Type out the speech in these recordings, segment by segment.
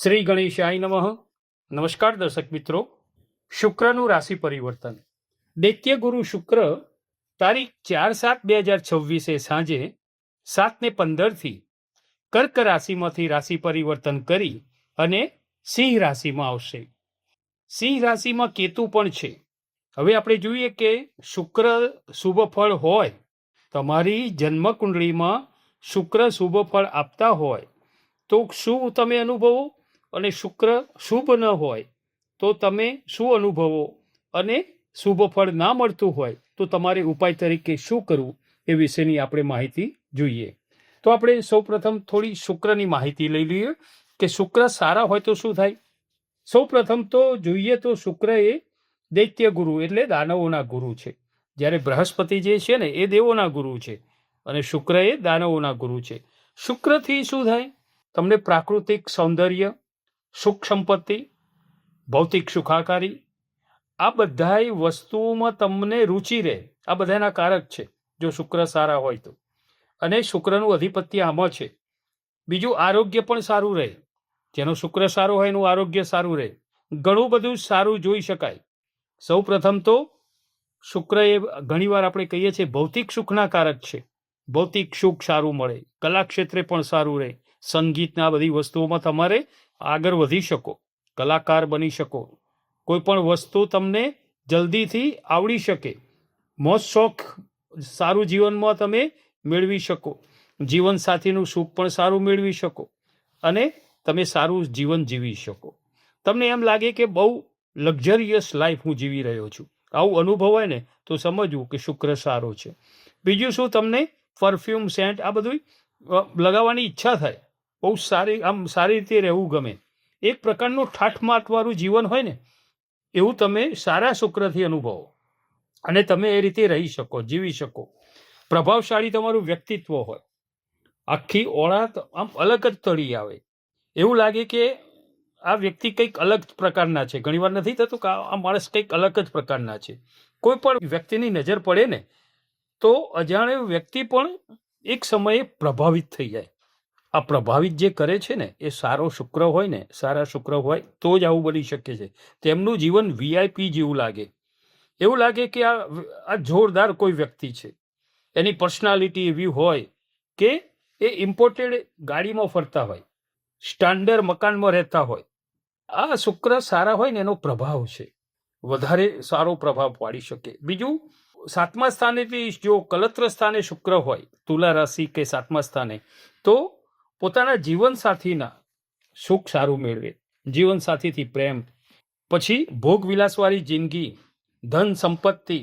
શ્રી ગણેશાય નમઃ. નમસ્કાર દર્શક મિત્રો. શુક્રનું રાશિ પરિવર્તન. દૈત્ય ગુરુ શુક્ર તારીખ 4/7/2026 સાંજે 7:15 કર્ક રાશિમાંથી રાશિ પરિવર્તન કરી અને સિંહ રાશિમાં આવશે. સિંહ રાશિમાં કેતુ પણ છે. હવે આપણે જોઈએ કે શુક્ર શુભ ફળ હોય, તમારી જન્મ કુંડળીમાં શુક્ર શુભ ફળ આપતા હોય તો શું તમે અનુભવો, અને શુક્ર શુભ ન હોય તો તમે શું અનુભવો, અને શુભ ફળ ના મળતું હોય તો તમારે ઉપાય તરીકે શું કરવું એ વિશેની આપણે માહિતી જોઈએ. તો આપણે સૌપ્રથમ થોડી શુક્રની માહિતી લઈ લઈએ કે શુક્ર સારા હોય તો શું થાય. સૌપ્રથમ તો જોઈએ તો શુક્ર એ દૈત્ય ગુરુ એટલે દાનવોના ગુરુ છે, જ્યારે બૃહસ્પતિ જે છે ને એ દેવોના ગુરુ છે અને શુક્ર એ દાનવોના ગુરુ છે. શુક્રથી શું થાય? તમને પ્રાકૃતિક સૌંદર્ય, સુખ સંપત્તિ, ભૌતિક સુખાકારી, આ બધાય વસ્તુઓમાં તમને રુચિ રહે, આ બધાના કારક છે જો શુક્ર સારા હોય તો. અને શુક્રનું અધિપત્ય આમાં છે. બીજું આરોગ્ય પણ સારું રહે. જેનો શુક્ર સારો હોય એનું આરોગ્ય સારું રહે. ઘણું બધું સારું જોઈ શકાય. સૌ પ્રથમ તો શુક્ર એ ઘણીવાર આપણે કહીએ છીએ ભૌતિક સુખના કારક છે. ભૌતિક સુખ સારું મળે, કલા ક્ષેત્રે પણ સારું રહે, સંગીતના બધી વસ્તુઓમાં તમારે આગળ વધી શકો, કલાકાર બની શકો, કોઈ પણ વસ્તુ તમને જલ્દીથી આવડી શકે, મોજ શોખ સારું જીવનમાં તમે મેળવી શકો, જીવનસાથીનું સુખ પણ સારું મેળવી શકો અને તમે સારું જીવન જીવી શકો. તમને એમ લાગે કે બહુ લક્ઝરિયસ લાઈફ હું જીવી રહ્યો છું, આવું અનુભવાય ને તો સમજવું કે શુક્ર સારો છે. બીજું શું, તમને પરફ્યુમ, સેન્ટ આ બધું લગાવવાની ઈચ્છા થાય, બહુ સારી રીતે રહેવું ગમે, એક પ્રકારનું ઠાઠમાઠવાળું જીવન હોય ને એવું તમે સારા શુક્રથી અનુભવો અને તમે એ રીતે રહી શકો, જીવી શકો. પ્રભાવશાળી તમારું વ્યક્તિત્વ હોય, આખી ઓળખ આમ અલગ જ તળી આવે, એવું લાગે કે આ વ્યક્તિ કંઈક અલગ પ્રકારના છે. ઘણીવાર નથી થતું કે આ માણસ કંઈક અલગ જ પ્રકારના છે. કોઈ પણ વ્યક્તિની નજર પડે ને તો અજાણ્યો વ્યક્તિ પણ એક સમયે પ્રભાવિત થઈ જાય. આ પ્રભાવિત જે કરે છે ને એ સારો શુક્ર હોય ને, સારા શુક્ર હોય તો જ આવું બની શકે છે. તેમનું જીવન VIP જેવું લાગે, એવું લાગે કે આ જોરદાર કોઈ વ્યક્તિ છે. એની પર્સનાલિટી એવી હોય કે એ ઇમ્પોર્ટેડ ગાડીમાં ફરતા હોય, સ્ટાન્ડર્ડ મકાનમાં રહેતા હોય. આ શુક્ર સારા હોય ને એનો પ્રભાવ છે, વધારે સારો પ્રભાવ પાડી શકે. બીજું, 7મા સ્થાનેથી જો કલત્ર સ્થાને શુક્ર હોય, તુલા રાશિ કે 7મા સ્થાને, તો પોતાના જીવનસાથીના સુખ સારું મેળવે, જીવનસાથીથી પ્રેમ, પછી ભોગ વિલાસવાળી જિંદગી, ધન સંપત્તિ,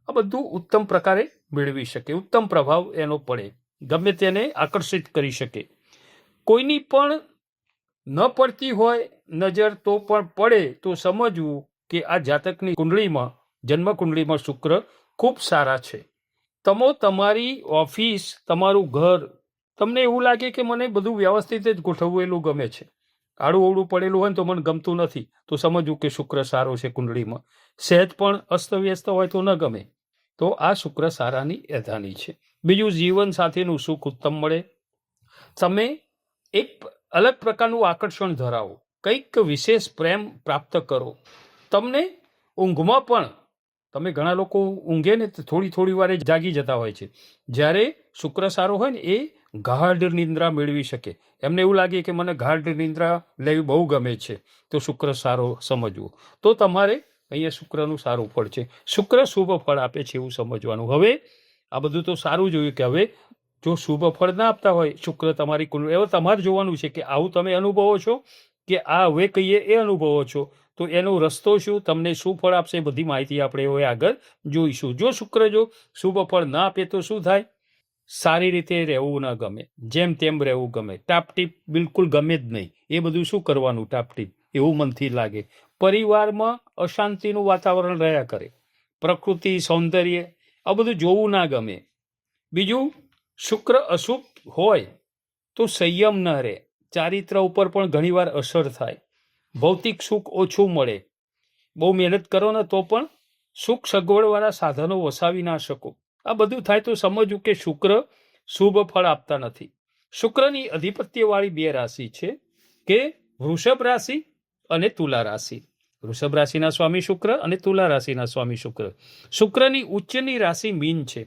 આ બધું ઉત્તમ પ્રકારે મેળવી શકે, ઉત્તમ પ્રભાવ એનો પડે, ગમે તેને આકર્ષિત કરી શકે. કોઈની પણ ન પડતી હોય નજર તો પણ પડે તો સમજવું કે આ જાતકની કુંડળીમાં, જન્મ કુંડળીમાં શુક્ર ખૂબ સારા છે. તમારી ઓફિસ, તમારું ઘર, તમને એવું લાગે કે મને બધું વ્યવસ્થિત જ ગોઠવેલું ગમે છે, આડું અવડું પડેલું હોય તો મને ગમતું નથી, તો સમજવું કે શુક્ર સારો છે કુંડળીમાં. સહેજ પણ અસ્તવ્યસ્ત હોય તો ન ગમે, તો આ શુક્ર સારાની એધાની છે. બીજું, જીવન સાથીનું સુખ ઉત્તમ મળે, તમે એક અલગ પ્રકારનું આકર્ષણ ધરાવો, કંઈક વિશેષ પ્રેમ પ્રાપ્ત કરો. તમને ઊંઘમાં પણ, તમે ઘણા લોકો ઊંઘે ને થોડી વારે જાગી જતા હોય છે, જ્યારે શુક્ર સારો હોય ને એ ગાઢ નિંદ્રા મેળવી શકે. એમને એવું લાગે કે મને ગાઢ નિંદ્રા લેવી બહુ ગમે છે, તો શુક્ર સારો સમજવું. તો તમારે અહીંયા શુક્રનું સારું ફળ છે, શુક્ર શુભ ફળ આપે છે એવું સમજવાનું. હવે આ બધું તો સારું જોયું કે હવે જો શુભ ફળ ના આપતા હોય શુક્ર તમારી કુંડળી, હવે તમારે જોવાનું છે કે આવું તમે અનુભવો છો કે આ હવે કહીએ એ અનુભવો છો, તો એનો રસ્તો શું, તમને શું ફળ આપશે, બધી માહિતી આપણે હવે આગળ જોઈશું. જો શુક્ર જો શુભ ફળ ના આપે તો શું થાય? સારી રીતે રહેવું ન ગમે, જેમ તેમ રહેવું ગમે, ટાપટીપ બિલકુલ ગમે જ નહીં. એ બધું શું કરવાનું ટાપટીપ, એવું મનથી લાગે. પરિવારમાં અશાંતિનું વાતાવરણ રહ્યા કરે, પ્રકૃતિ, સૌંદર્ય આ બધું જોવું ના ગમે. બીજું, શુક્ર અશુભ હોય તો સંયમ ન રહે, ચારિત્ર ઉપર પણ ઘણીવાર અસર થાય, ભૌતિક સુખ ઓછું મળે, બહુ મહેનત કરો ને તો પણ સુખ સગવડવાળા સાધનો વસાવી ના શકો. આ બધું થાય તો સમજવું કે શુક્ર શુભ ફળ આપતા નથી. શુક્રની અધિપત્યવાળી 2 રાશિ છે કે વૃષભ રાશિ અને તુલા રાશિ. વૃષભ રાશિના સ્વામી શુક્ર અને તુલા રાશિના સ્વામી શુક્ર. શુક્રની ઉચ્ચની રાશિ મીન છે.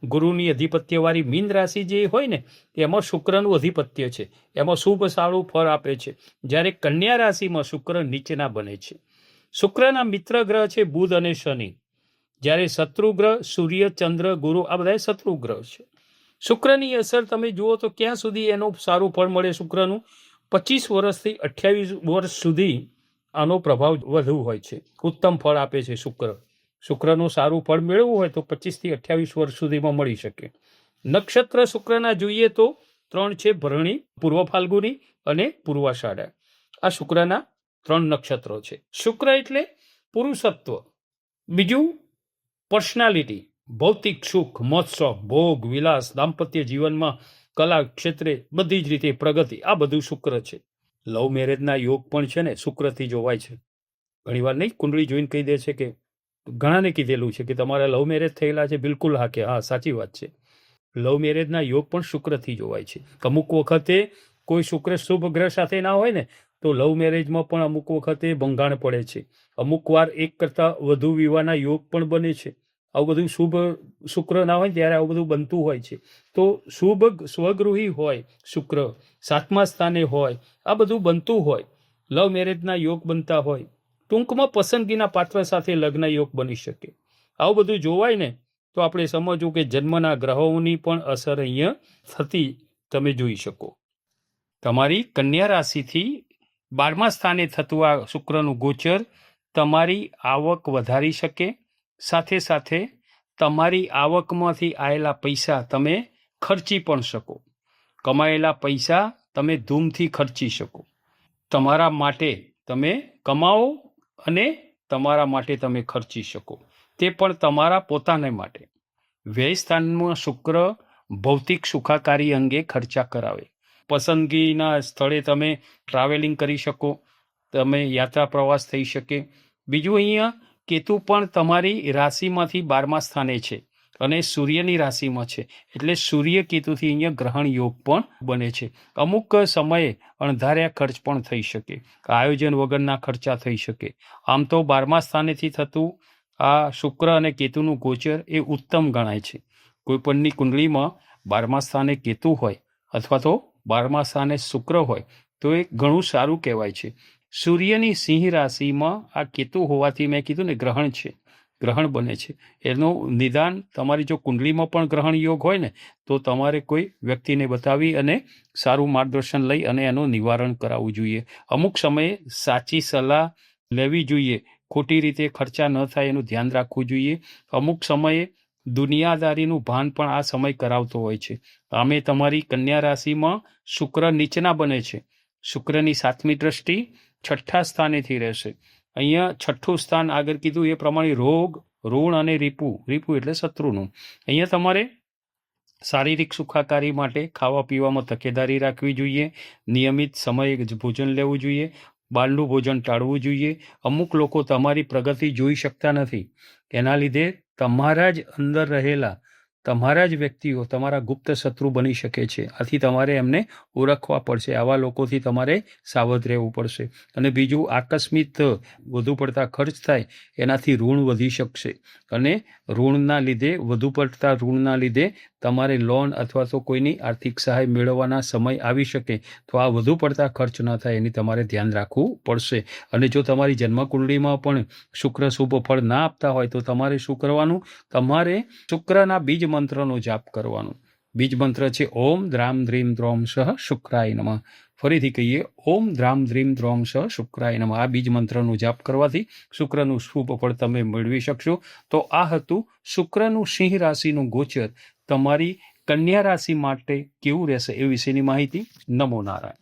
ગુરુની અધિપત્યવાળી મીન રાશિ જે હોય ને એમાં શુક્રનું અધિપત્ય છે, એમાં શુભ સારું ફળ આપે છે. જ્યારે કન્યા રાશિમાં શુક્ર નીચેના બને છે. શુક્રના મિત્ર ગ્રહ છે બુધ અને શનિ, જ્યારે શત્રુ ગ્રહ સૂર્ય, ચંદ્ર, ગુરુ આ બધા શત્રુ ગ્રહ છે. શુક્રની અસર તમે જુઓ તો ક્યાં સુધી એનું સારું ફળ મળે શુક્રનું? 25 વર્ષથી 28 વર્ષ સુધી આનો પ્રભાવ વધુ હોય છે, ઉત્તમ ફળ આપે છે શુક્ર. શુક્રનું સારું ફળ મેળવવું હોય તો 25 થી 28 વર્ષ સુધીમાં મળી શકે. નક્ષત્ર શુક્રના જોઈએ તો 3 છે: ભરણી, પૂર્વ ફાલ્ગુની અને પૂર્વાષાઢા. આ શુક્રના 3 નક્ષત્રો છે. શુક્ર એટલે પુરુષત્વ, બીજું પર્સનાલિટી, ભૌતિક સુખ, મોત્સવ, ભોગ, વિલાસ, દાંપત્ય જીવનમાં કલા ક્ષેત્રે બધી જ રીતે પ્રગતિ, આ બધું શુક્ર છે. લવ મેરેજના યોગ પણ છે ને શુક્રથી જોવાય છે. ઘણીવાર નહીં કુંડળી જોઈને કહી દે છે કે ઘણાને કીધેલું છે કે તમારા લવ મેરેજ થયેલા છે, બિલકુલ હા કે હા સાચી વાત છે. લવ મેરેજના યોગ પણ શુક્રથી જોવાય છે. અમુક વખતે કોઈ શુક્ર શુભ ગ્રહ સાથે ના હોય ને તો લવ મેરેજમાં પણ અમુક વખતે ભંગાણ પડે છે. અમુક વાર એક કરતાં વધુ વિવાહના યોગ પણ બને છે. આવું બધું શુભ શુક્ર ના હોય ત્યારે આવું બધું બનતું હોય છે. તો શુભ સ્વગૃહી હોય શુક્ર, 7મા સ્થાને હોય, આ બધું બનતું હોય, લવ મેરેજના યોગ બનતા હોય, ટૂંકમાં પસંદગીના પાત્ર સાથે લગ્ન યોગ બની શકે. આવું બધું જોવાય ને તો આપણે સમજવું કે જન્મના ગ્રહોની પણ અસર અહીંયા થતી તમે જોઈ શકો. તમારી કન્યા રાશિથી 12મા સ્થાને થતું આ શુક્રનું ગોચર તમારી આવક વધારી શકે, સાથે સાથે તમારી આવકમાંથી આવેલા પૈસા તમે ખર્ચી પણ શકો. કમાયેલા પૈસા તમે ધૂમથી ખર્ચી શકો. તમારા માટે તમે કમાઓ અને તમારા માટે તમે ખર્ચી શકો, તે પણ તમારા પોતાને માટે. વ્યય સ્થાનમાં શુક્ર ભૌતિક સુખાકારી અંગે ખર્ચા કરાવે. પસંદગીના સ્થળે તમે ટ્રાવેલિંગ કરી શકો, તમે યાત્રા પ્રવાસ થઈ શકે. બીજું અહીંયા કેતુ પણ તમારી રાશિમાંથી 12મા સ્થાને છે અને સૂર્યની રાશિમાં છે, એટલે સૂર્ય કેતુથી અહીંયા ગ્રહણ યોગ પણ બને છે. અમુક સમયે અણધાર્યા ખર્ચ પણ થઈ શકે, આયોજન વગરના ખર્ચા થઈ શકે. આમ તો 12મા સ્થાનેથી થતું આ શુક્ર અને કેતુનું ગોચર એ ઉત્તમ ગણાય છે. કોઈપણની કુંડળીમાં 12મા સ્થાને કેતુ હોય અથવા તો 12મા સ્થાને શુક્ર હોય તો એ ઘણું સારું કહેવાય છે. સૂર્યની સિંહ રાશિમાં આ કેતુ હોવાથી મેં કીધું ને ગ્રહણ છે, ગ્રહણ બને છે. એનું નિદાન તમારી જો કુંડલીમાં પણ ગ્રહણ યોગ હોય ને તો તમારે કોઈ વ્યક્તિને બતાવી અને સારું માર્ગદર્શન લઈ અને એનું નિવારણ કરાવવું જોઈએ. અમુક સમયે સાચી સલાહ લેવી જોઈએ, ખોટી રીતે ખર્ચા ન થાય એનું ધ્યાન રાખવું જોઈએ. અમુક સમયે દુનિયાદારીનું ભાન પણ આ સમય કરાવતો હોય છે. આમે તમારી કન્યા રાશિમાં શુક્ર નીચના બને છે. શુક્રની 7મી દ્રષ્ટિ 6ઠ્ઠા સ્થાનેથી રહેશે. અહીંયા 6ઠ્ઠું સ્થાન આગળ કીધું એ પ્રમાણે રોગ, ઋણ અને રીપુ એટલે શત્રુનું. અહીંયા તમારે શારીરિક સુખાકારી માટે ખાવા પીવામાં તકેદારી રાખવી જોઈએ, નિયમિત સમયે ભોજન લેવું જોઈએ, બહારનું ભોજન ટાળવું જોઈએ. અમુક લોકો તમારી પ્રગતિ જોઈ શકતા નથી, એના લીધે તમારા જ અંદર રહેલા તમારા જ વ્યક્તિઓ તમારા ગુપ્ત શત્રુ બની શકે છે. આથી તમારે એમને ઓળખવા પડશે. આવા લોકોથી તમારે સાવધ રહેવું પડશે. અને બીજું આકસ્મિક વધુ પડતા ખર્ચ થાય એનાથી ઋણ વધી શકશે અને ઋણના લીધે વધુ પડતા ઋણના લીધે તમારે લોન અથવા તો કોઈની આર્થિક સહાય મેળવવાના સમય આવી શકે. તો આ વધુ પડતા ખર્ચ ન થાય એની તમારે ધ્યાન રાખવું પડશે. અને જો તમારી જન્મકુંડળીમાં પણ શુક્ર શુભ ફળ ના આપતા હોય તો તમારે શું કરવાનું? તમારે શુક્રના બીજ મંત્રનો જાપ કરવાનો. બીજ મંત્ર છે ઓમ દ્રામ દ્રીમ દ્રોમ સહ શુક્રાય નમઃ. ફરીથી કહીએ ઓમ દ્રામ દ્રીમ દ્રોમ સહ શુક્રાય નમઃ. આ બીજ મંત્રનો જાપ કરવાથી શુક્રનું શુભ ફળ તમે મેળવી શકશો. તો આ હતું શુક્રનું સિંહ રાશિનું ગોચર તમારી કન્યા રાશિ માટે કેવું રહેશે એ વિશેની માહિતી. નમો નારાયણ.